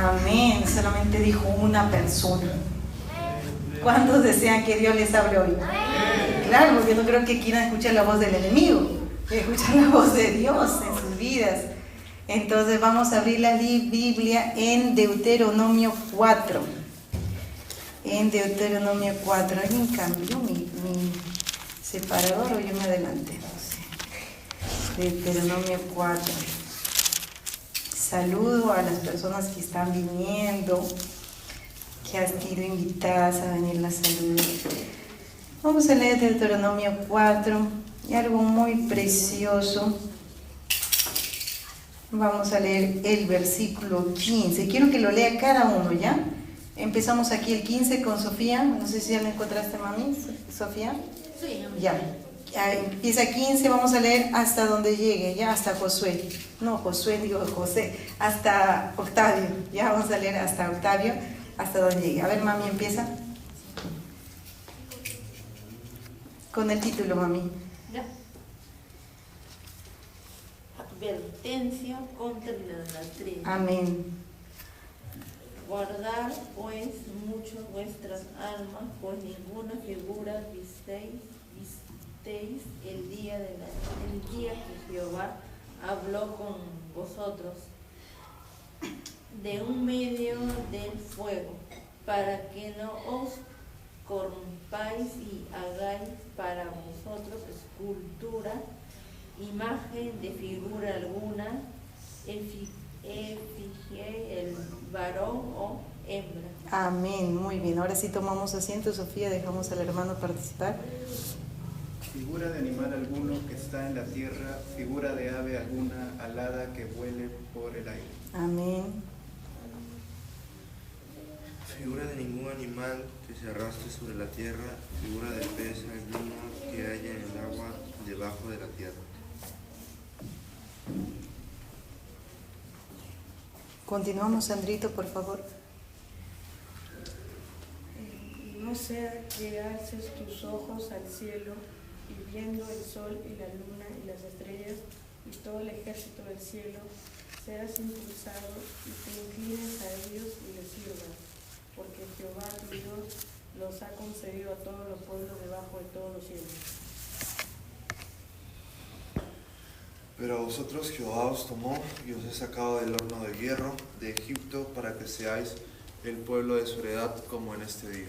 Amén. Solamente dijo una persona. ¿Cuántos desean que Dios les hable hoy? Claro, porque no creo que quieran escuchar la voz del enemigo, escuchar la voz de Dios en sus vidas. Entonces vamos a abrir la Biblia en Deuteronomio 4. En Deuteronomio 4. ¿Alguien cambió mi separador o yo me adelanté? No sé. Deuteronomio 4. Saludo a las personas que están viniendo, que han sido invitadas a venir a saludar. Vamos a leer Deuteronomio 4 y algo muy precioso. Vamos a leer el versículo 15. Quiero que lo lea cada uno, ¿ya? Empezamos aquí el 15 con Sofía. No sé si ya lo encontraste, mami, Sofía. Sí. Ya. Empieza 15, vamos a leer hasta donde llegue, ya hasta Josué. No, Josué, digo José. Hasta Octavio. Ya vamos a leer hasta Octavio, hasta donde llegue. A ver, mami, empieza. Con el título, mami. Ya. Advertencia contra la idolatría. Amén. Guardar pues mucho vuestras almas, pues ninguna figura visteis el día que Jehová habló con vosotros de un medio del fuego, para que no os corrompáis y hagáis para vosotros escultura, imagen de figura alguna, efigie el varón o hembra. Amén, muy bien. Ahora sí tomamos asiento, Sofía, dejamos al hermano participar. Figura de animal alguno que está en la tierra, figura de ave alguna alada que vuele por el aire. Amén. Figura de ningún animal que se arrastre sobre la tierra, figura de pez alguno que haya en el agua debajo de la tierra. Continuamos, Sandrito, por favor. No sea que alces tus ojos al cielo y viendo el sol y la luna y las estrellas y todo el ejército del cielo, seas impulsado y te inclines a ellos y les sirvas, porque Jehová tu Dios los ha concedido a todos los pueblos debajo de todos los cielos. Pero a vosotros Jehová os tomó y os ha sacado del horno de hierro de Egipto para que seáis el pueblo de su heredad como en este día.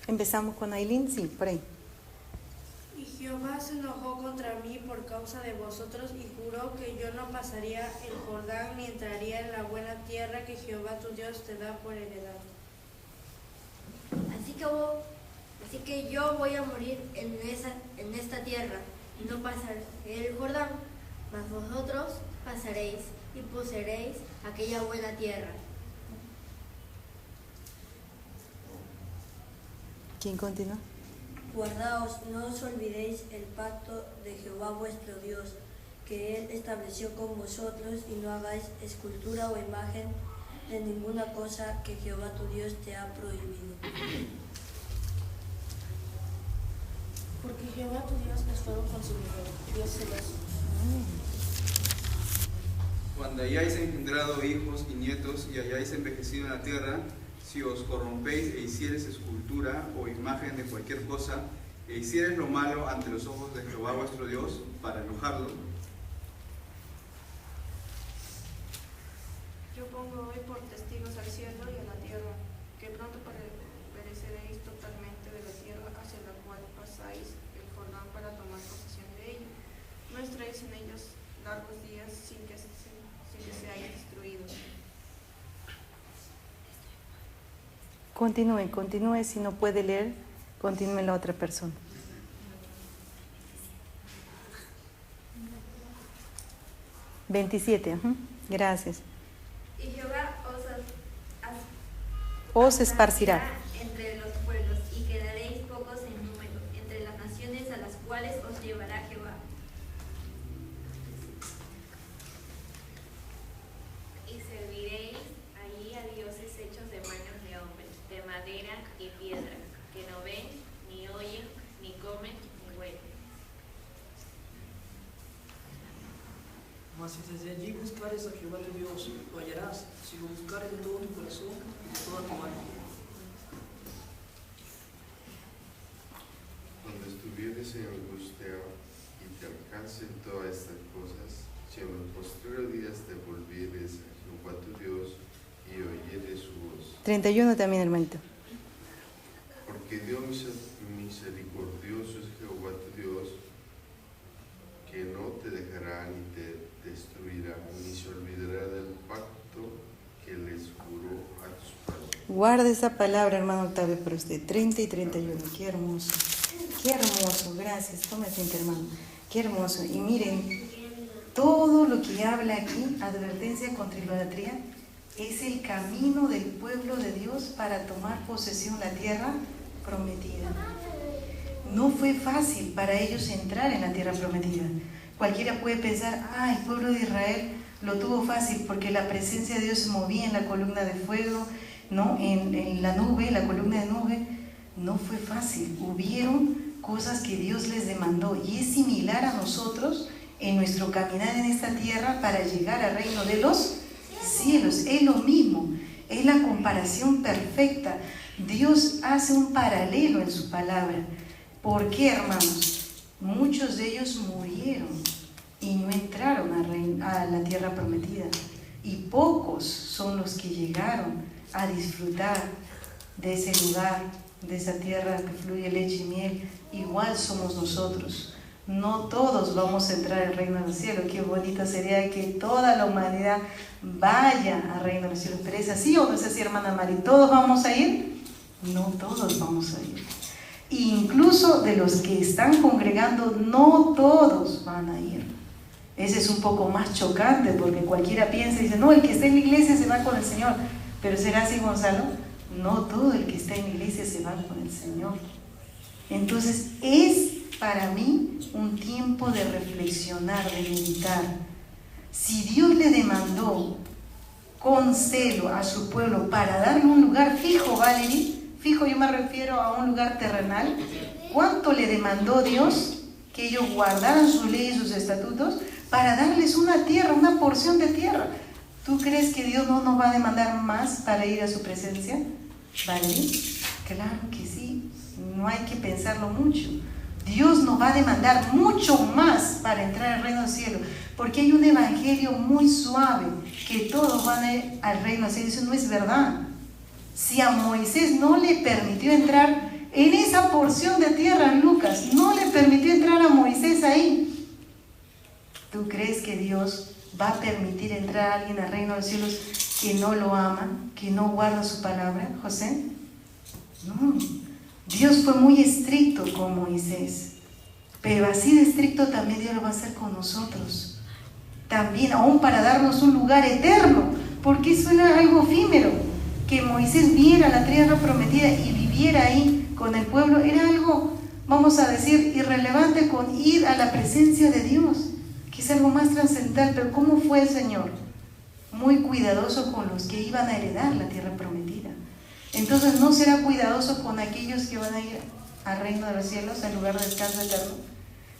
Empezamos con Ailín, sí, por ahí. Y Jehová se enojó contra mí por causa de vosotros y juró que yo no pasaría el Jordán ni entraría en la buena tierra que Jehová tu Dios te da por heredad. Así que yo voy a morir en esta tierra y no pasaré el Jordán, mas vosotros pasaréis y poseeréis aquella buena tierra. ¿Quién continúa? Guardaos, no os olvidéis el pacto de Jehová vuestro Dios, que Él estableció con vosotros, y no hagáis escultura o imagen de ninguna cosa que Jehová tu Dios te ha prohibido. Porque Jehová tu Dios es fuego consumidor, Dios celoso. Cuando hayáis engendrado hijos y nietos y hayáis envejecido en la tierra, si os corrompéis e hiciereis escultura o imagen de cualquier cosa, e hiciereis lo malo ante los ojos de Jehová vuestro Dios, para enojarlo. Yo pongo hoy por testigos al cielo y a la tierra, que pronto pereceréis totalmente de la tierra hacia la cual pasáis el Jordán para tomar posesión de ella. No estaréis en ellos largos días sin que seáis destruidos. Continúe, si no puede leer, continúe la otra persona. ...27, gracias. Y Jehová os esparcirá entre los pueblos, y quedaréis pocos en número entre las naciones a las cuales os llevará Jehová. Y serviréis allí a dioses hechos de manos de hombres, de madera y piedra, que no ven, ni oyen, ni comen, ni huelen. Vamos si desde allí buscares a Jehová tu Dios, lo hallarás, si lo buscares de todo tu corazón y de toda tu alma. Cuando estuvieres en angustia y te alcancen todas estas cosas, si en los postreros días te volvieres a Jehová tu Dios y oyeres su voz. 31 también, hermanito. Porque Dios misericordioso es Jehová tu Dios, que no te dejará ni te destruirá, ni se olvidará del pacto que les juró a tus padres. Guarda esa palabra, hermano Octavio, para usted. 30 y 31. Qué hermoso. Qué hermoso. Gracias. Tome asiento, hermano. Qué hermoso. Y miren, todo lo que habla aquí, advertencia contra idolatría, es el camino del pueblo de Dios para tomar posesión de la tierra prometida. No fue fácil para ellos entrar en la tierra prometida. Cualquiera puede pensar, el pueblo de Israel lo tuvo fácil porque la presencia de Dios se movía en la columna de fuego, ¿no? En la nube, la columna de nube. No fue fácil. Hubieron cosas que Dios les demandó y es similar a nosotros en nuestro caminar en esta tierra para llegar al reino de los cielos. Es lo mismo, es la comparación perfecta. Dios hace un paralelo en su palabra. ¿Por qué, hermanos? Muchos de ellos murieron y no entraron a la tierra prometida, y pocos son los que llegaron a disfrutar de ese lugar, de esa tierra que fluye leche y miel. Igual somos nosotros. No todos vamos a entrar al reino del cielo. Qué bonito sería que toda la humanidad vaya al reino del cielo. Pero ¿es así o no es así, hermana Mari? ¿Todos vamos a ir? No todos vamos a ir. Incluso de los que están congregando, no todos van a ir. Ese es un poco más chocante, porque cualquiera piensa y dice, no, el que está en la iglesia se va con el Señor. Pero ¿será así, Gonzalo? No todo el que está en la iglesia se va con el Señor. Entonces es para mí un tiempo de reflexionar, de meditar. Si Dios le demandó con celo a su pueblo para darle un lugar fijo, Valerie, fijo yo me refiero a un lugar terrenal, ¿cuánto le demandó Dios? Que ellos guardaran sus leyes y sus estatutos para darles una tierra, una porción de tierra. ¿Tú crees que Dios no nos va a demandar más para ir a su presencia? ¿Valerie? Claro que sí, no hay que pensarlo mucho. Dios nos va a demandar mucho más para entrar al reino del cielo, porque hay un evangelio muy suave, que todos van a ir al reino del cielo. Eso no es verdad. Si a Moisés no le permitió entrar en esa porción de tierra, Lucas, no le permitió entrar a Moisés ahí, ¿tú crees que Dios va a permitir entrar a alguien al reino de los cielos que no lo ama, que no guarda su palabra, José? No. Dios fue muy estricto con Moisés, pero así de estricto también Dios lo va a hacer con nosotros. También, aún para darnos un lugar eterno, porque eso era algo efímero. Que Moisés viera la tierra prometida y viviera ahí con el pueblo, era algo, vamos a decir, irrelevante con ir a la presencia de Dios, que es algo más trascendental. Pero ¿cómo fue el Señor? Muy cuidadoso con los que iban a heredar la tierra prometida. Entonces, ¿no será cuidadoso con aquellos que van a ir al reino de los cielos, al lugar de descanso eterno?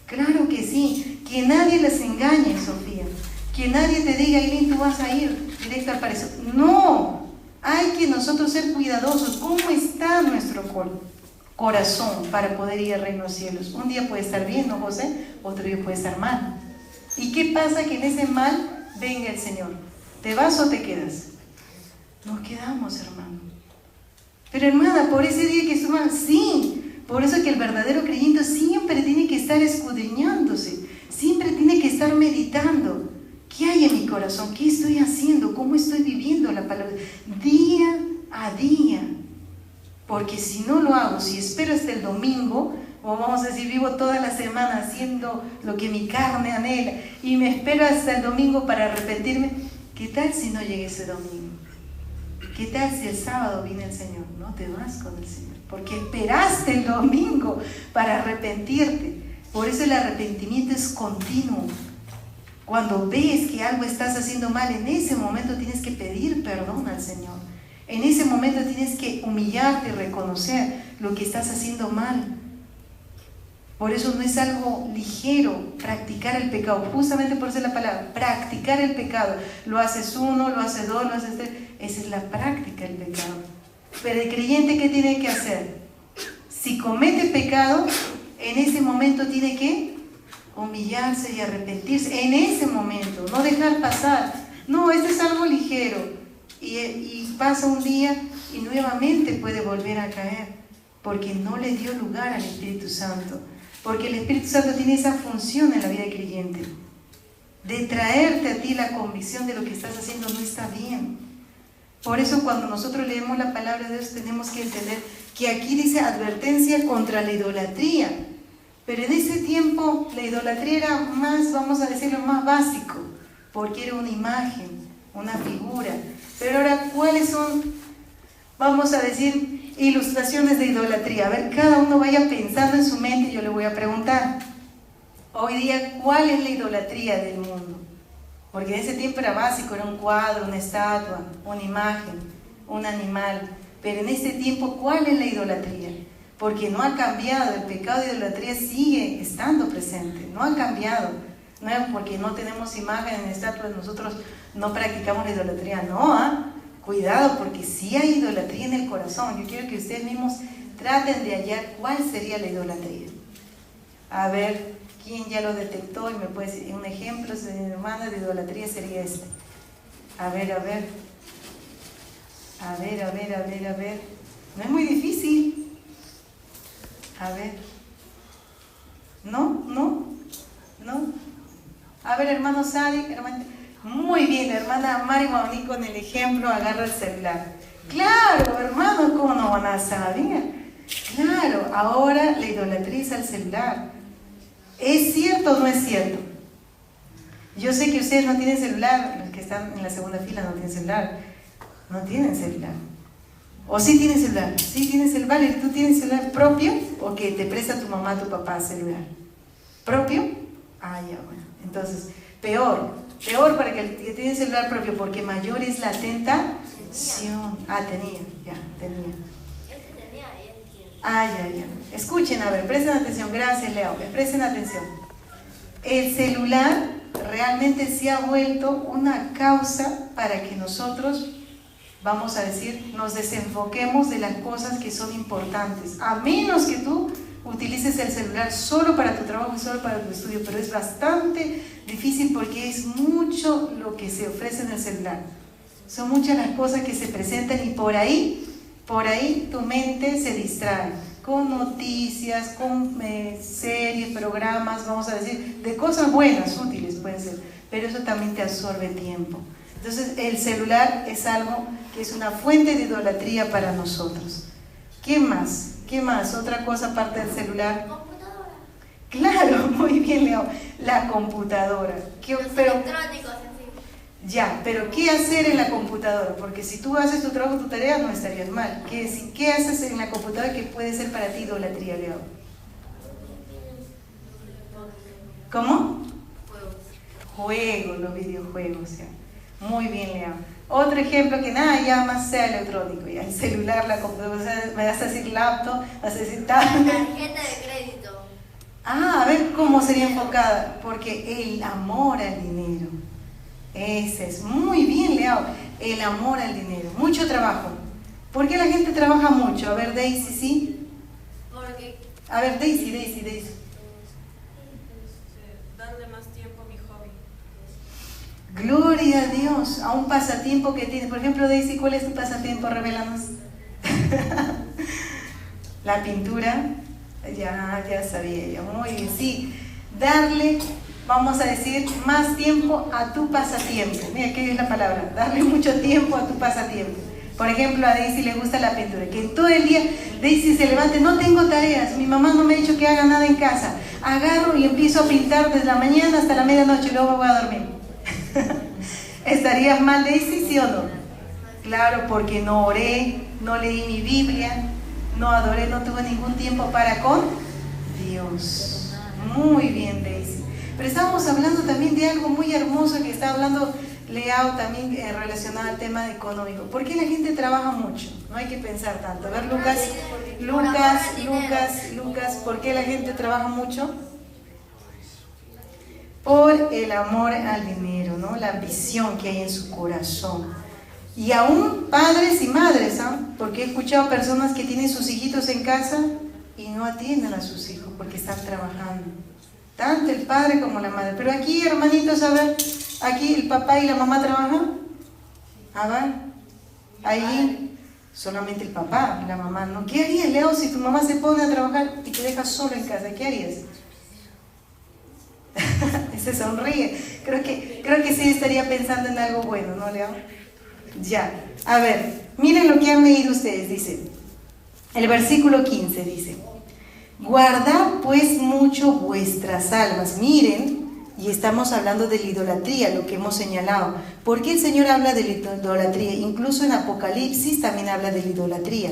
Claro que sí. Que nadie les engañe, Sofía. Que nadie te diga, Irene, tú vas a ir directo al paraíso. No. Hay que nosotros ser cuidadosos. ¿Cómo está nuestro corazón para poder ir al reino de los cielos? Un día puede estar bien, ¿no, José? Otro día puede estar mal. ¿Y qué pasa? Que en ese mal venga el Señor. ¿Te vas o te quedas? Nos quedamos, hermano. Pero hermana, por ese día que estuvo mal, sí. Por eso que el verdadero creyente siempre tiene que estar escudriñándose. Siempre tiene que estar meditando. ¿Qué hay en mi corazón? ¿Qué estoy haciendo? ¿Cómo estoy viviendo la palabra? Día a día. Porque si no lo hago, si espero hasta el domingo, o vamos a decir, vivo toda la semana haciendo lo que mi carne anhela, y me espero hasta el domingo para arrepentirme, ¿qué tal si no llegue ese domingo? ¿Qué tal si el sábado viene el Señor? No te vas con el Señor, porque esperaste el domingo para arrepentirte. Por eso el arrepentimiento es continuo. Cuando ves que algo estás haciendo mal, en ese momento tienes que pedir perdón al Señor. En ese momento tienes que humillarte y reconocer lo que estás haciendo mal. Por eso no es algo ligero practicar el pecado, justamente por eso es la palabra, practicar el pecado. Lo haces uno, lo haces dos, lo haces tres, esa es la práctica del pecado. Pero el creyente, ¿qué tiene que hacer? Si comete pecado, en ese momento tiene que humillarse y arrepentirse, en ese momento, no dejar pasar. No, esto es algo ligero, y pasa un día y nuevamente puede volver a caer, porque no le dio lugar al Espíritu Santo. Porque el Espíritu Santo tiene esa función en la vida del creyente, de traerte a ti la convicción de lo que estás haciendo no está bien. Por eso cuando nosotros leemos la palabra de Dios tenemos que entender que aquí dice advertencia contra la idolatría. Pero en ese tiempo la idolatría era más, vamos a decirlo, más básico, porque era una imagen, una figura. Pero ahora, ¿cuáles son, vamos a decir, ilustraciones de idolatría? A ver, cada uno vaya pensando en su mente y yo le voy a preguntar. Hoy día, ¿cuál es la idolatría del mundo? Porque en ese tiempo era básico, era un cuadro, una estatua, una imagen, un animal. Pero en este tiempo, ¿cuál es la idolatría? Porque no ha cambiado, el pecado de idolatría sigue estando presente, no ha cambiado. No es porque no tenemos imágenes, estatuas, nosotros no practicamos la idolatría, no, Cuidado, porque sí hay idolatría en el corazón. Yo quiero que ustedes mismos traten de hallar cuál sería la idolatría. A ver, ¿quién ya lo detectó? Y me puede decir un ejemplo, hermana, de idolatría sería este. A ver. No es muy difícil. A ver. ¿No? A ver, hermano Sadi, hermano. Muy bien, la hermana Mari Maoni con el ejemplo agarra el celular. Claro, hermanos, ¿cómo no van a saber? Claro, ahora la idolatría es al celular. ¿Es cierto o no es cierto? Yo sé que ustedes no tienen celular, los que están en la segunda fila no tienen celular. No tienen celular. ¿O sí tienen celular? Sí tienen celular. ¿Y tú tienes celular propio o que te presta tu mamá, tu papá celular? ¿Propio? Ah, ya, bueno. Entonces, peor para el que tiene celular propio, porque mayor es la tentación. Tenía. Ya. Escuchen, a ver, presten atención. Gracias, Leo. Presten atención. El celular realmente se ha vuelto una causa para que nosotros, vamos a decir, nos desenfoquemos de las cosas que son importantes. A menos que tú utilices el celular solo para tu trabajo y solo para tu estudio, pero es bastante difícil porque es mucho lo que se ofrece en el celular. Son muchas las cosas que se presentan y por ahí tu mente se distrae con noticias, con series, programas, vamos a decir, de cosas buenas, útiles pueden ser, pero eso también te absorbe tiempo. Entonces el celular es algo que es una fuente de idolatría para nosotros. ¿Qué más? Otra cosa aparte del celular. Computadora. Claro, muy bien, Leo. La computadora. Electrónicos, ya, pero ¿qué hacer en la computadora? Porque si tú haces tu trabajo, tu tarea, no estarías mal. ¿Qué haces en la computadora que puede ser para ti idolatría, Leo? ¿Cómo? Juegos, los videojuegos, ya. Muy bien, Leo. Otro ejemplo que nada ya más sea electrónico, ya el celular, la computadora, me vas a decir laptop, vas a decir tablet. Tarjeta de crédito. A ver cómo sería enfocada, porque el amor al dinero, ese es muy bien, Leo, el amor al dinero, mucho trabajo. ¿Por qué la gente trabaja mucho? A ver, Daisy, ¿sí? Porque... A ver, Daisy. Darle más tiempo a mi hobby. Gloria a Dios, a un pasatiempo que tienes. Por ejemplo, Daisy, ¿cuál es tu pasatiempo? Revélanos. La pintura. Ya sabía yo. Muy bien, sí. Darle, vamos a decir, más tiempo a tu pasatiempo. Mira, ¿qué es la palabra? Darle mucho tiempo a tu pasatiempo. Por ejemplo, a Daisy le gusta la pintura. Que todo el día Daisy se levante, no tengo tareas, mi mamá no me ha dicho que haga nada en casa. Agarro y empiezo a pintar desde la mañana hasta la medianoche y luego me voy a dormir. ¿Estarías mal, Daisy, sí o no? Claro, porque no oré, no leí mi Biblia, no adoré, no tuve ningún tiempo para con Dios. Muy bien, Daisy. Pero estábamos hablando también de algo muy hermoso que está hablando Leao también relacionado al tema económico. ¿Por qué la gente trabaja mucho? No hay que pensar tanto. A ver, Lucas, ¿por qué la gente trabaja mucho? Por el amor al dinero, ¿no? La ambición que hay en su corazón. Y aún padres y madres, ¿ah? Porque he escuchado personas que tienen sus hijitos en casa y no atienden a sus hijos porque están trabajando. Tanto el padre como la madre. Pero aquí, hermanitos, a ver, aquí el papá y la mamá trabajan. A ver, ahí solamente el papá y la mamá, ¿no? ¿Qué harías, Leo, si tu mamá se pone a trabajar y te deja solo en casa? ¿Qué harías? Se sonríe. Creo que sí estaría pensando en algo bueno, ¿no, Leo? Ya. A ver, miren lo que han leído ustedes. Dice, el versículo 15 dice: guardad pues mucho vuestras almas. Miren, y estamos hablando de la idolatría, lo que hemos señalado. ¿Por qué el Señor habla de la idolatría? Incluso en Apocalipsis también habla de la idolatría.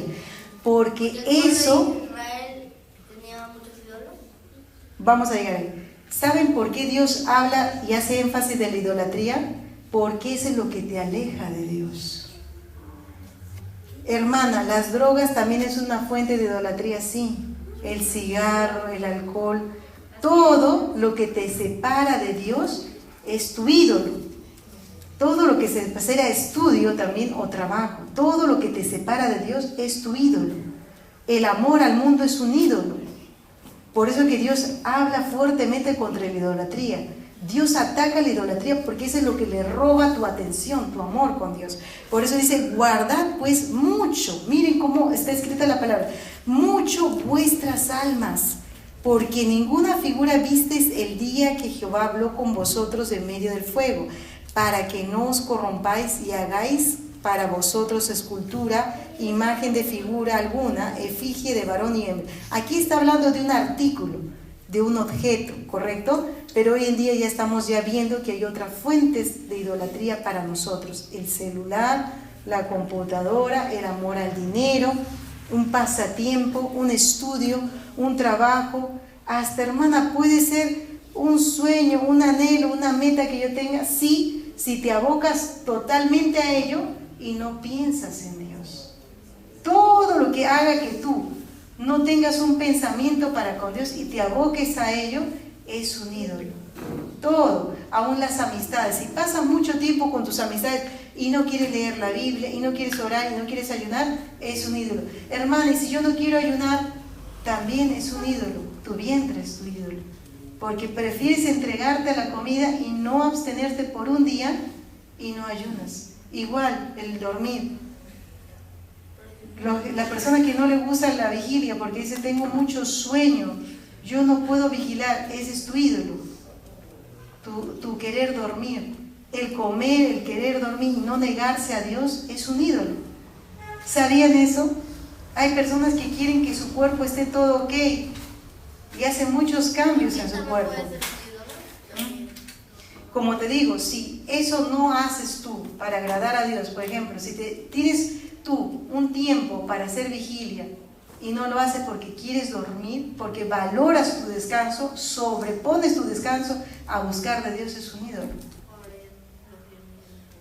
Porque eso... ¿Israel tenía muchos ídolos? Vamos a llegar ahí. ¿Saben por qué Dios habla y hace énfasis de la idolatría? Porque eso es lo que te aleja de Dios. Hermana, las drogas también es una fuente de idolatría, sí. El cigarro, el alcohol, todo lo que te separa de Dios es tu ídolo. Todo lo que será estudio también o trabajo, todo lo que te separa de Dios es tu ídolo. El amor al mundo es un ídolo. Por eso que Dios habla fuertemente contra la idolatría. Dios ataca la idolatría porque eso es lo que le roba tu atención, tu amor con Dios. Por eso dice, guardad pues mucho. Miren cómo está escrita la palabra. Mucho vuestras almas, porque ninguna figura visteis el día que Jehová habló con vosotros en medio del fuego, para que no os corrompáis y hagáis para vosotros escultura, imagen de figura alguna, efigie de varón y hembra. Aquí está hablando de un artículo, de un objeto, ¿correcto? Pero hoy en día ya estamos viendo que hay otras fuentes de idolatría para nosotros. El celular, la computadora, el amor al dinero, un pasatiempo, un estudio, un trabajo. Hasta, hermana, puede ser un sueño, un anhelo, una meta que yo tenga, sí, si te abocas totalmente a ello y no piensas en Dios. Todo lo que haga que tú no tengas un pensamiento para con Dios y te aboques a ello, es un ídolo. Todo, aún las amistades. Si pasas mucho tiempo con tus amistades y no quieres leer la Biblia, y no quieres orar, y no quieres ayunar, es un ídolo. Hermana, y si yo no quiero ayunar, también es un ídolo. Tu vientre es tu ídolo. Porque prefieres entregarte a la comida y no abstenerte por un día y no ayunas. Igual, el dormir. La persona que no le gusta la vigilia porque dice, tengo mucho sueño, yo no puedo vigilar, ese es tu ídolo. Tu querer dormir, el comer, el querer dormir y no negarse a Dios es un ídolo. ¿Sabían eso? Hay personas que quieren que su cuerpo esté todo ok y hacen muchos cambios en su cuerpo. Como te digo, si eso no haces tú para agradar a Dios, por ejemplo, si tienes tú un tiempo para hacer vigilia y no lo haces porque quieres dormir, porque valoras tu descanso, sobrepones tu descanso a buscar de Dios, es un ídolo.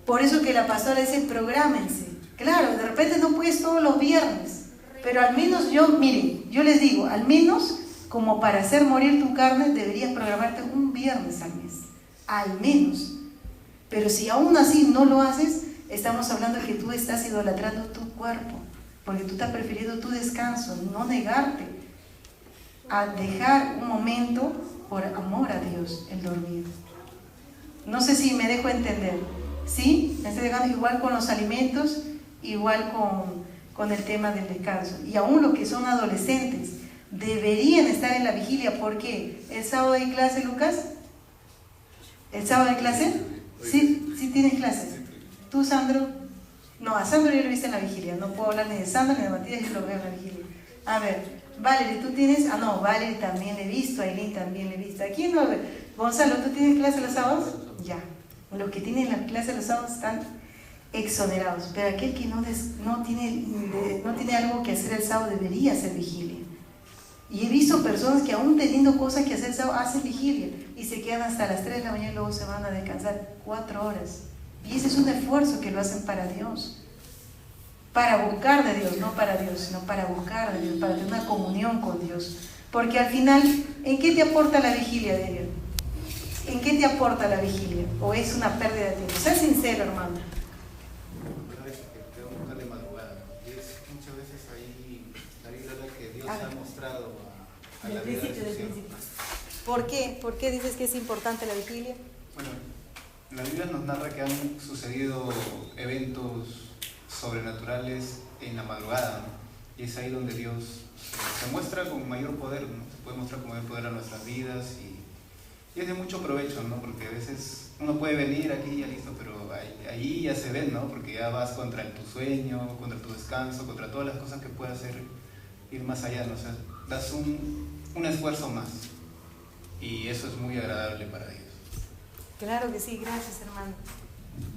Por eso que la pastora dice, prográmense. Claro, de repente no puedes todos los viernes, pero al menos miren, yo les digo, al menos como para hacer morir tu carne, deberías programarte un viernes al mes, al menos. Pero si aún así no lo haces, estamos hablando de que tú estás idolatrando tu cuerpo, porque tú estás prefiriendo tu descanso, no negarte a dejar un momento por amor a Dios, el dormir. No sé si me dejo entender, ¿sí? Me estoy dejando igual con los alimentos, igual con el tema del descanso. Y aún los que son adolescentes deberían estar en la vigilia. ¿Por qué? ¿El sábado hay clase, Lucas? ¿El sábado hay clase? Sí tienes clase. ¿Tú, Sandro? No, a Sandro yo lo he visto en la vigilia. No puedo hablar ni de Sandro ni de Matías, yo lo veo en la vigilia. A ver, Valerie, ¿tú tienes? Ah, no, Valerie también le he visto, Aileen también le he visto. Aquí no. Gonzalo, ¿tú tienes clase los sábados? Ya. Los que tienen la clase los sábados están exonerados. Pero aquel que no tiene algo que hacer el sábado debería hacer vigilia. Y he visto personas que aún teniendo cosas que hacer el sábado hacen vigilia y se quedan hasta las 3 de la mañana y luego se van a descansar 4 horas. Y ese es un esfuerzo que lo hacen para Dios. Para buscar de Dios, no para Dios, sino para buscar de Dios, para tener una comunión con Dios. Porque al final, ¿en qué te aporta la vigilia de Dios? ¿En qué te aporta la vigilia? ¿O es una pérdida de tiempo? Sé sincero, hermano. Una vez que tengo que buscar de madrugada, y es muchas veces ahí la Biblia habla que Dios ha mostrado a la vida de sus siervos. ¿Por qué? ¿Por qué dices que es importante la vigilia? Bueno, la Biblia nos narra que han sucedido eventos sobrenaturales en la madrugada, ¿no? Y es ahí donde Dios se muestra con mayor poder, ¿no? Se puede mostrar con mayor poder a nuestras vidas y es de mucho provecho, ¿no? Porque a veces uno puede venir aquí y ya listo, pero ahí ya se ve, ¿no? Porque ya vas contra tu sueño, contra tu descanso, contra todas las cosas que puede hacer ir más allá, ¿no? O sea, das un esfuerzo más y eso es muy agradable para Dios. Claro que sí, gracias, hermano.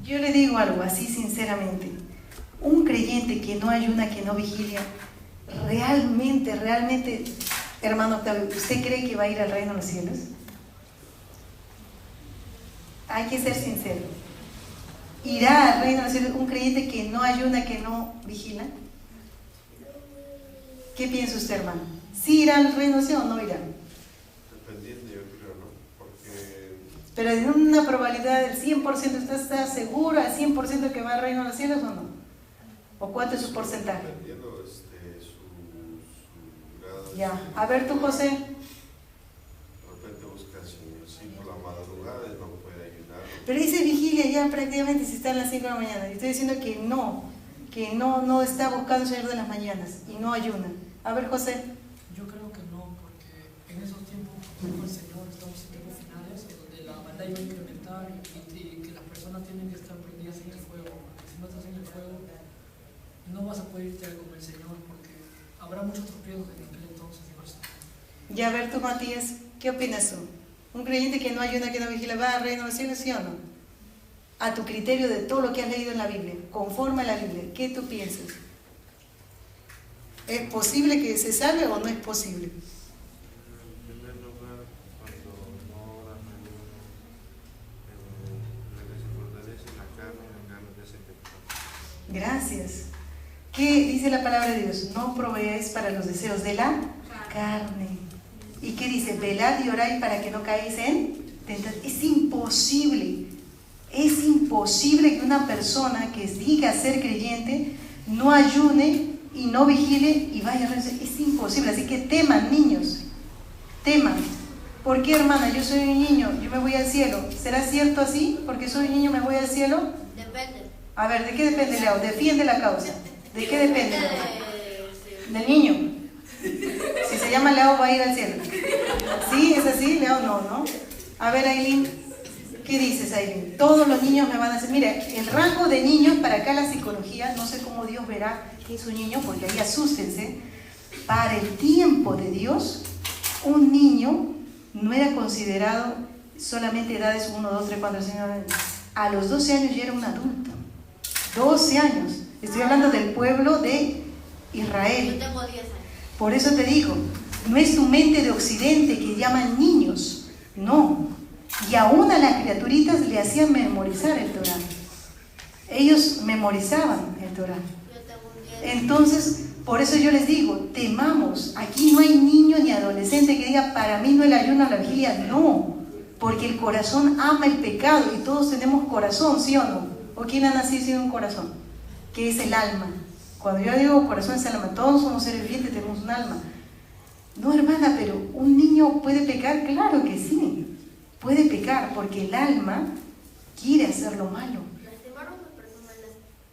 Yo le digo algo así sinceramente. Un creyente que no ayuna, que no vigilia, realmente, hermano Octavio, ¿usted cree que va a ir al reino de los cielos? Hay que ser sincero. ¿Irá al reino de los cielos un creyente que no ayuna, que no vigila? ¿Qué piensa usted, hermano? ¿Sí irá al reino de los cielos o no irá? Dependiendo, yo creo, ¿no? Porque... Pero en una probabilidad del 100%, ¿usted está seguro al 100% que va al reino de los cielos o no? ¿O cuánto es su porcentaje? Dependiendo su grado. Ya, a ver tú, José. De repente busca si por la madrugada no puede ayudar. Pero dice vigilia ya prácticamente si está a las 5 de la mañana. Y estoy diciendo que no está buscando el Señor de las mañanas y no ayuna. A ver, José. Yo creo que no, porque en esos tiempos, como el Señor, estamos en tiempos finales, donde la maldad iba a incrementar y que las personas tienen que estar prendidas en el fuego. Porque si no estás en el fuego, no vas a poder irte con el Señor, porque habrá muchos tropiezos en aquel entonces. Ya, a ver tú, Matías, ¿qué opinas tú? ¿Un creyente que no ayuna, que no vigila, va al reino de los cielos, sí o no? A tu criterio de todo lo que has leído en la Biblia, conforme a la Biblia, ¿qué tú piensas? ¿Es posible que se salve o no es posible? En primer lugar, cuando no oran lo que se fortalece en la carne te hace pecado. Gracias. ¿Qué dice la palabra de Dios? No proveáis para los deseos de la carne. ¿Y qué dice? Velad y oráis para que no caáis en tentación. Es imposible que una persona que diga ser creyente no ayune y no vigile y vaya a rezar. Es imposible, así que teman, niños, teman. ¿Por qué, hermana? Yo soy un niño, yo me voy al cielo. ¿Será cierto así? ¿Porque soy un niño me voy al cielo? Depende. A ver, ¿de qué depende, Leo? Defiende la causa. ¿De qué depende, Leo? Del niño. Si se llama Leo, va a ir al cielo. ¿Sí? ¿Es así? Leo, no. A ver, Aileen, ¿qué dices, Aileen? Todos los niños me van a decir, mira, el rango de niños, para acá la psicología, no sé cómo Dios verá que es un niño, porque ahí asústense. Para el tiempo de Dios, un niño no era considerado solamente edades 1, 2, 3, 4, 5, 6. A los 12 años ya era un adulto. 12 años. Estoy hablando del pueblo de Israel. Yo tengo 10 años. Por eso te digo, no es tu mente de occidente que llaman niños, no. Y aún a las criaturitas le hacían memorizar el Torah. Ellos memorizaban el Torah. Entonces, por eso yo les digo, temamos. Aquí no hay niño ni adolescente que diga, para mí no el ayuno, la vigilia, no. Porque el corazón ama el pecado y todos tenemos corazón, ¿sí o no? ¿O quién ha nacido sin un corazón? Que es el alma. Cuando yo digo corazón es el alma, todos somos seres vivientes, tenemos un alma. No, hermana, pero ¿un niño puede pecar? Claro que sí, puede pecar porque el alma quiere hacer lo malo. ¿Lastimar a una persona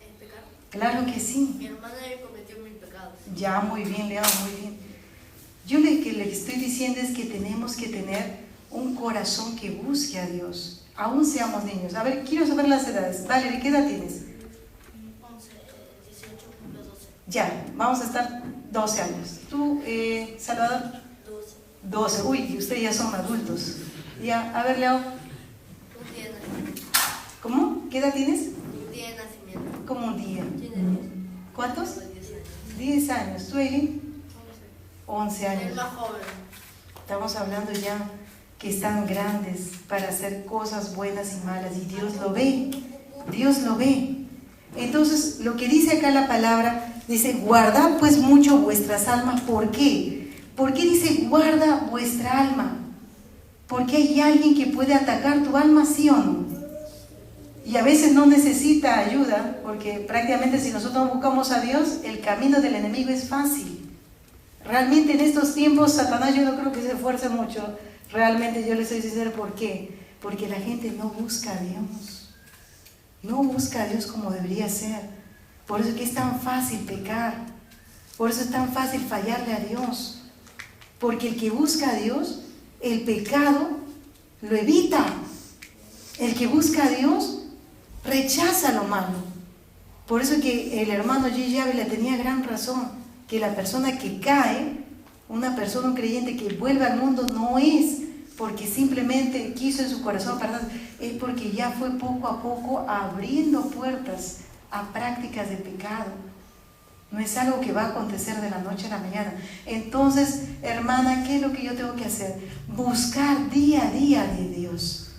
es pecar? Claro que sí. Mi hermana cometió 1000 pecados. Ya, muy bien, Leo, muy bien. Yo lo que le estoy diciendo es que tenemos que tener un corazón que busque a Dios. Aún seamos niños. A ver, quiero saber las edades. Valerie, ¿qué edad tienes? 11, 18, 12. Ya, vamos a estar 12 años. ¿Tú, Salvador? 12. Uy, ustedes ya son adultos. Ya, a ver, Leo. Un día de nacimiento. ¿Cómo? ¿Qué edad tienes? Un día de nacimiento. ¿Cómo un día? Tiene 10. ¿Cuántos? 10 años. 10 años. ¿Tú, Eli? 11 años. El más joven. Estamos hablando ya que están grandes para hacer cosas buenas y malas y Dios lo ve. Dios lo ve. Entonces, lo que dice acá la palabra, dice, guardad pues mucho vuestras almas. ¿Por qué? ¿Por qué dice guarda vuestra alma? Porque hay alguien que puede atacar tu alma, ¿sí o no? Y a veces no necesita ayuda, porque prácticamente si nosotros buscamos a Dios, el camino del enemigo es fácil. Realmente en estos tiempos Satanás yo no creo que se esfuerce mucho. Realmente yo les soy sincero, ¿por qué? Porque la gente no busca a Dios. No busca a Dios como debería ser. Por eso es que es tan fácil pecar. Por eso es tan fácil fallarle a Dios. Porque el que busca a Dios, el pecado lo evita. El que busca a Dios rechaza lo malo. Por eso que el hermano G. Ávila tenía gran razón, que la persona que cae, una persona, un creyente que vuelve al mundo, no es porque simplemente quiso en su corazón apartarse, es porque ya fue poco a poco abriendo puertas a prácticas de pecado. No es algo que va a acontecer de la noche a la mañana. Entonces, hermana, ¿qué es lo que yo tengo que hacer? Buscar día a día de Dios.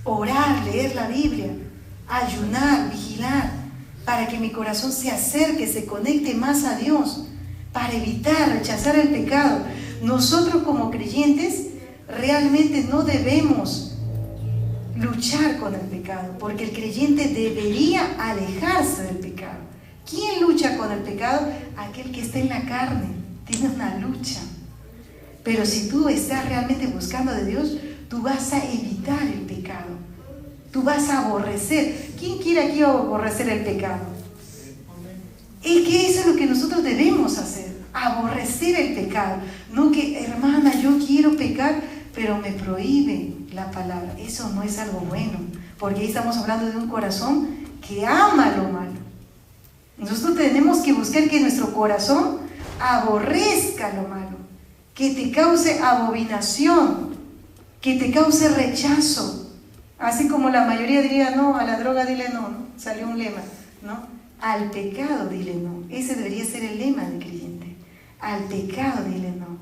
Orar, leer la Biblia, ayunar, vigilar, para que mi corazón se acerque, se conecte más a Dios, para evitar, rechazar el pecado. Nosotros como creyentes realmente no debemos luchar con el pecado, porque el creyente debería alejarse del pecado. ¿Quién lucha con el pecado? Aquel que está en la carne, tiene una lucha. Pero si tú estás realmente buscando de Dios, tú vas a evitar el pecado. Tú vas a aborrecer. ¿Quién quiere aquí aborrecer el pecado? Es que eso es lo que nosotros debemos hacer, aborrecer el pecado. No que, hermana, yo quiero pecar, pero me prohíbe la palabra. Eso no es algo bueno, porque ahí estamos hablando de un corazón que ama lo malo. Nosotros tenemos que buscar que nuestro corazón aborrezca lo malo, que te cause abominación, que te cause rechazo. Así como la mayoría diría no, a la droga dile no, ¿no? Salió un lema, ¿no? Al pecado dile no. Ese debería ser el lema del creyente. Al pecado dile no.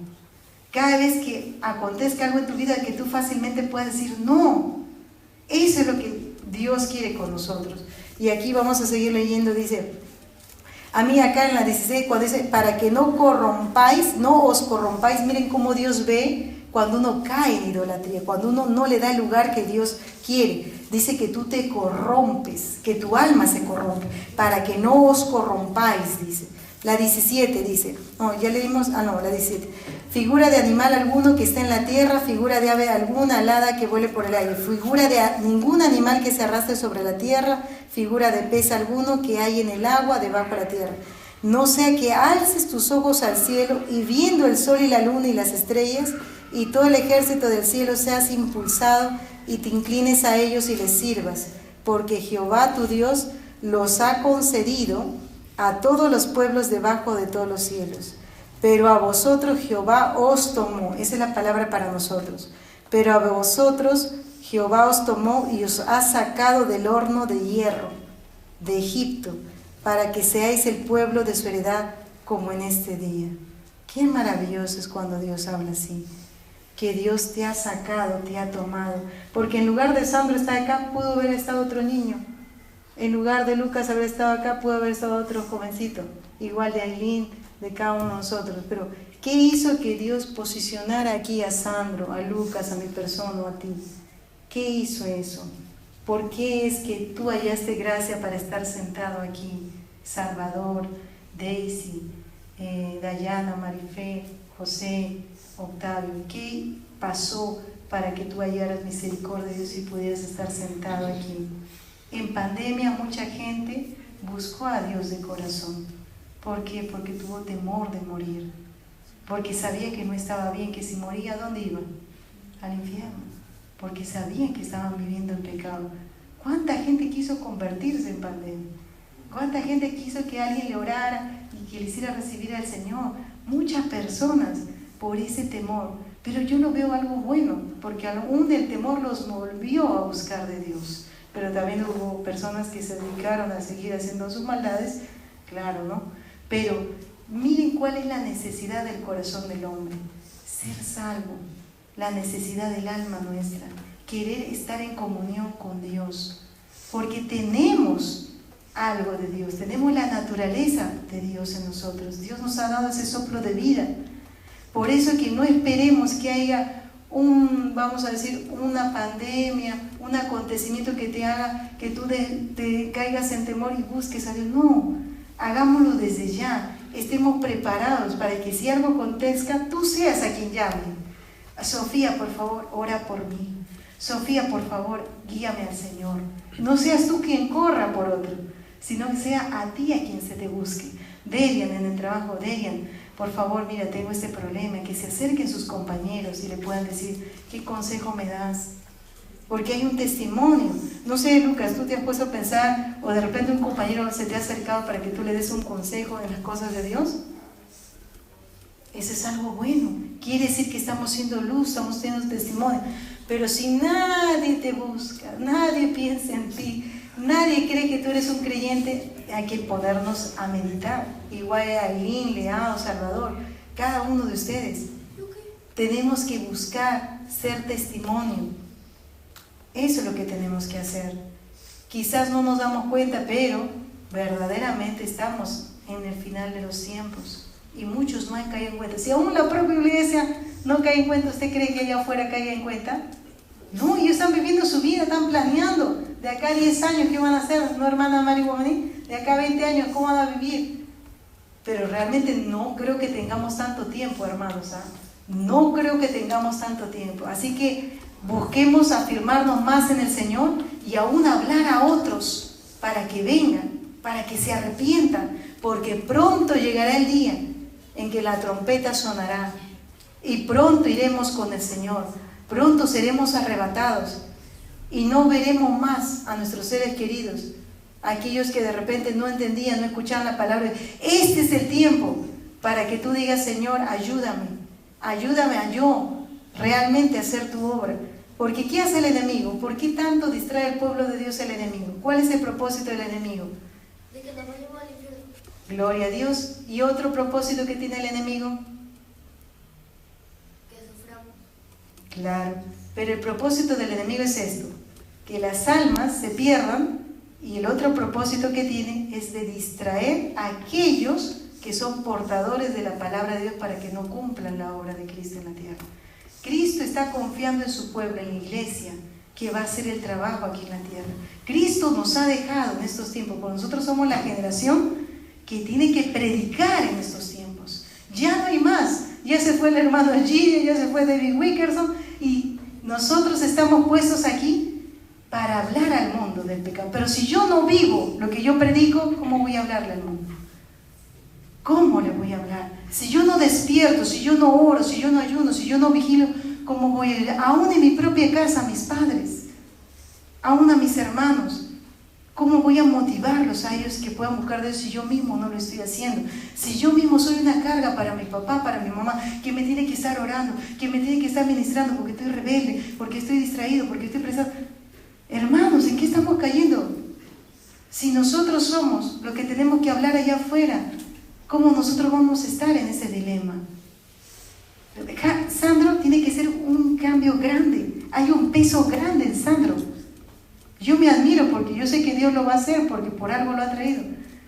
Cada vez que acontezca algo en tu vida que tú fácilmente puedas decir no. Eso es lo que Dios quiere con nosotros. Y aquí vamos a seguir leyendo, dice, a mí acá en la 16, cuando dice, para que no corrompáis, no os corrompáis, miren cómo Dios ve cuando uno cae en idolatría, cuando uno no le da el lugar que Dios quiere. Dice que tú te corrompes, que tu alma se corrompe, para que no os corrompáis, dice. La 17 dice, no, ya leímos, la 17. Figura de animal alguno que está en la tierra, figura de ave alguna alada que vuele por el aire, figura de ningún animal que se arrastre sobre la tierra, figura de pez alguno que hay en el agua debajo de la tierra. No sea que alces tus ojos al cielo y viendo el sol y la luna y las estrellas y todo el ejército del cielo seas impulsado y te inclines a ellos y les sirvas, porque Jehová tu Dios los ha concedido a todos los pueblos debajo de todos los cielos. Pero a vosotros Jehová os tomó, esa es la palabra para nosotros, pero a vosotros Jehová os tomó y os ha sacado del horno de hierro de Egipto, para que seáis el pueblo de su heredad como en este día. Qué maravilloso es cuando Dios habla así, que Dios te ha sacado, te ha tomado, porque en lugar de Sandro estar acá, pudo haber estado otro niño. En lugar de Lucas haber estado acá, pudo haber estado otro jovencito, igual de Aileen, de cada uno de nosotros. Pero, ¿qué hizo que Dios posicionara aquí a Sandro, a Lucas, a mi persona o a ti? ¿Qué hizo eso? ¿Por qué es que tú hallaste gracia para estar sentado aquí? Salvador, Daisy, Dayana, Marifé, José, Octavio. ¿Qué pasó para que tú hallaras misericordia de Dios y pudieras estar sentado aquí? En pandemia mucha gente buscó a Dios de corazón. ¿Por qué? Porque tuvo temor de morir. Porque sabía que no estaba bien, que si moría, ¿a dónde iban? Al infierno. Porque sabían que estaban viviendo en pecado. ¿Cuánta gente quiso convertirse en pandemia? ¿Cuánta gente quiso que alguien le orara y que le hiciera recibir al Señor? Muchas personas por ese temor. Pero yo no veo algo bueno, porque aún el temor los volvió a buscar de Dios. Pero también hubo personas que se dedicaron a seguir haciendo sus maldades, claro, ¿no? Pero miren cuál es la necesidad del corazón del hombre: ser salvo, la necesidad del alma nuestra, querer estar en comunión con Dios. porque tenemos algo de Dios, tenemos la naturaleza de Dios en nosotros. Dios nos ha dado ese soplo de vida. Por eso que no esperemos que haya vamos a decir, una pandemia, un acontecimiento que te haga que tú te caigas en temor y busques a Dios. No, hagámoslo desde ya. Estemos preparados para que si algo acontezca, tú seas a quien llame. Sofía, por favor, ora por mí. Sofía, por favor, guíame al Señor. No seas tú quien corra por otro, sino que sea a ti a quien se te busque. Derian, en el trabajo, Derian, por favor, mira, tengo este problema, que se acerquen sus compañeros y le puedan decir, ¿qué consejo me das? Porque hay un testimonio. No sé, Lucas, ¿tú te has puesto a pensar, o de repente un compañero se te ha acercado para que tú le des un consejo en las cosas de Dios? Eso es algo bueno. Quiere decir que estamos siendo luz, estamos teniendo testimonio. Pero si nadie te busca, nadie piensa en ti, nadie cree que tú eres un creyente, hay que ponernos a meditar. Igual a Aileen, Leao, Salvador, cada uno de ustedes. Tenemos que buscar ser testimonio. Eso es lo que tenemos que hacer. Quizás no nos damos cuenta, pero verdaderamente estamos en el final de los tiempos. Y muchos no han caído en cuenta. Si aún la propia iglesia no cae en cuenta, ¿usted cree que allá afuera caiga en cuenta? No, ellos están viviendo su vida, están planeando. De acá a 10 años, ¿qué van a hacer? ¿No, hermana Mari Guamaní? De acá a 20 años, ¿cómo van a vivir? Pero realmente no creo que tengamos tanto tiempo, hermanos. No creo que tengamos tanto tiempo. Así que busquemos afirmarnos más en el Señor y aún hablar a otros para que vengan, para que se arrepientan, porque pronto llegará el día en que la trompeta sonará y pronto iremos con el Señor, pronto seremos arrebatados y no veremos más a nuestros seres queridos, aquellos que de repente no entendían, no escuchaban la palabra. Este es el tiempo para que tú digas, Señor, ayúdame a yo realmente hacer tu obra. Porque ¿qué hace el enemigo? ¿Por qué tanto distrae al pueblo de Dios el enemigo? ¿Cuál es el propósito del enemigo? De que nos vayamos al infierno. Gloria a Dios. ¿Y otro propósito que tiene el enemigo? Que suframos. Claro, pero el propósito del enemigo es esto, que las almas se pierdan, y el otro propósito que tiene es de distraer a aquellos que son portadores de la palabra de Dios para que no cumplan la obra de Cristo en la tierra. Cristo está confiando en su pueblo, en la iglesia, que va a hacer el trabajo aquí en la tierra. Cristo nos ha dejado en estos tiempos, porque nosotros somos la generación que tiene que predicar en estos tiempos. Ya no hay más. Ya se fue el hermano Giri, ya se fue David Wickerson, y nosotros estamos puestos aquí para hablar al mundo del pecado. Pero si yo no vivo lo que yo predico, ¿cómo voy a hablarle al mundo? ¿Cómo le voy a hablar? Si yo no despierto, si yo no oro, si yo no ayuno, si yo no vigilo, ¿cómo voy a ir? Aún en mi propia casa, a mis padres, aún a mis hermanos, ¿cómo voy a motivarlos a ellos que puedan buscar de Dios si yo mismo no lo estoy haciendo? Si yo mismo soy una carga para mi papá, para mi mamá, que me tiene que estar orando, que me tiene que estar ministrando porque estoy rebelde, porque estoy distraído, porque estoy presado. Hermanos, ¿en qué estamos cayendo? Si nosotros somos los que tenemos que hablar allá afuera, ¿cómo nosotros vamos a estar en ese dilema? Sandro tiene que ser un cambio grande. Hay un peso grande en Sandro. Yo me admiro porque yo sé que Dios lo va a hacer, porque por algo lo ha traído.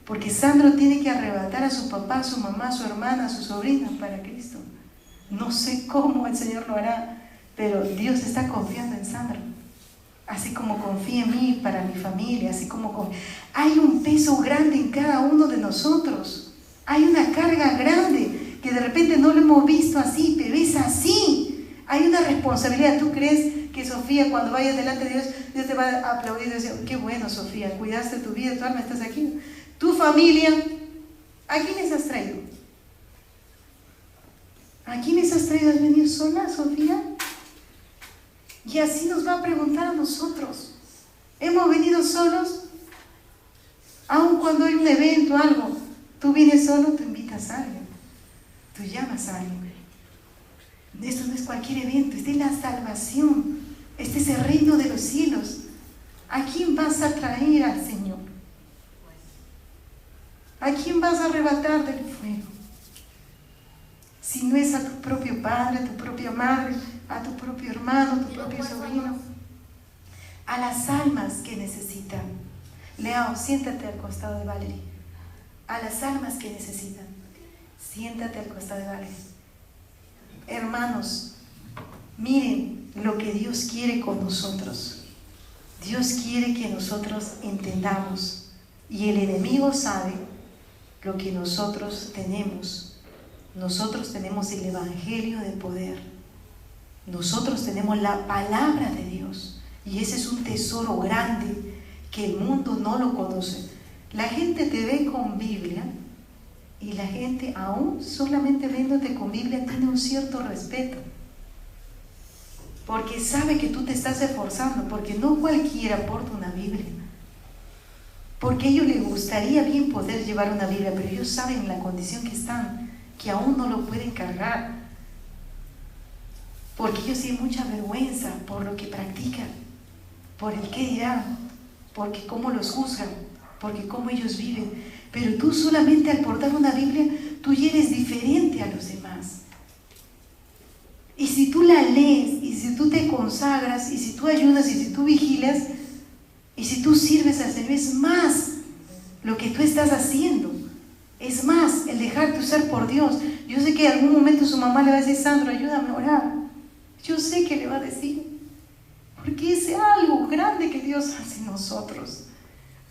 Porque Sandro tiene que arrebatar a su papá, a su mamá, a su hermana, a sus sobrinas para Cristo. No sé cómo el Señor lo hará, pero Dios está confiando en Sandro. Así como confía en mí para mi familia, así como hay un peso grande en cada uno de nosotros. Hay una carga grande que de repente no lo hemos visto así, pero es así. Hay una responsabilidad. ¿Tú crees que Sofía, cuando vayas delante de Dios, Dios te va a aplaudir y decir, qué bueno, Sofía, cuidaste tu vida, tu alma, estás aquí? Tu familia, ¿a quiénes has traído? ¿A quiénes has traído? ¿Has venido sola, Sofía? Y así nos va a preguntar a nosotros. ¿Hemos venido solos? Aun cuando hay un evento, algo, tú vienes solo, tú invitas a alguien, tú llamas a alguien. Esto no es cualquier evento, es de la salvación, este es el reino de los cielos. ¿A quién vas a traer al Señor? ¿A quién vas a arrebatar del fuego? Si no es a tu propio padre, a tu propia madre, a tu propio hermano, a tu propio sobrino. a las almas que necesitan. Leo, siéntate al costado de Valerie. A las almas que necesitan, siéntate al costado de Valerie. Hermanos, miren lo que Dios quiere con nosotros. Dios quiere que nosotros entendamos, y el enemigo sabe lo que nosotros tenemos. Nosotros tenemos el evangelio de poder. Nosotros tenemos la palabra de Dios, y ese es un tesoro grande que el mundo no lo conoce. La gente te ve con Biblia, y la gente aún solamente viéndote con Biblia tiene un cierto respeto, porque sabe que tú te estás esforzando, porque no cualquiera porta una Biblia, porque a ellos les gustaría bien poder llevar una Biblia, pero ellos saben la condición que están, que aún no lo pueden cargar, porque ellos tienen mucha vergüenza por lo que practican, por el qué dirán, porque cómo los juzgan, porque cómo ellos viven. Pero tú solamente al portar una Biblia, tú ya eres diferente a los demás. Y si tú la lees, y si tú te consagras, y si tú ayunas, y si tú vigilas, y si tú sirves al Señor, es más lo que tú estás haciendo. Es más el dejarte usar por Dios. Yo sé que en algún momento su mamá le va a decir: Sandro, ayúdame a orar. Yo sé que le va a decir, porque es algo grande que Dios hace en nosotros.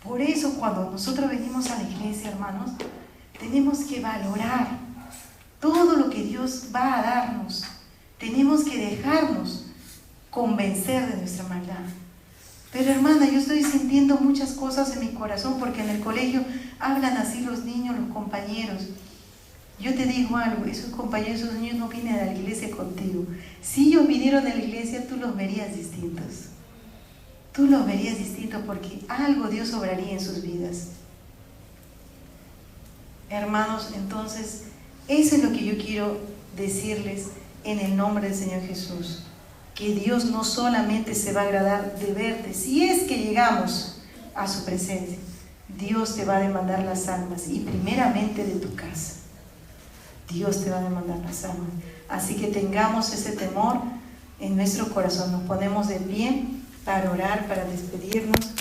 Por eso cuando nosotros venimos a la iglesia, hermanos, tenemos que valorar todo lo que Dios va a darnos. Tenemos que dejarnos convencer de nuestra maldad. Pero hermana, yo estoy sintiendo muchas cosas en mi corazón, porque en el colegio hablan así los niños, los compañeros. Yo te digo algo, esos compañeros, esos niños no vienen a la iglesia contigo. Si ellos vinieron a la iglesia, tú los verías distintos. Tú los verías distintos, porque algo Dios obraría en sus vidas. Hermanos, entonces, eso es lo que yo quiero decirles en el nombre del Señor Jesús. Que Dios no solamente se va a agradar de verte, si es que llegamos a su presencia, Dios te va a demandar las almas, y primeramente de tu casa. Dios te va a demandar las almas. Así que tengamos ese temor en nuestro corazón. Nos ponemos de pie para orar, para despedirnos.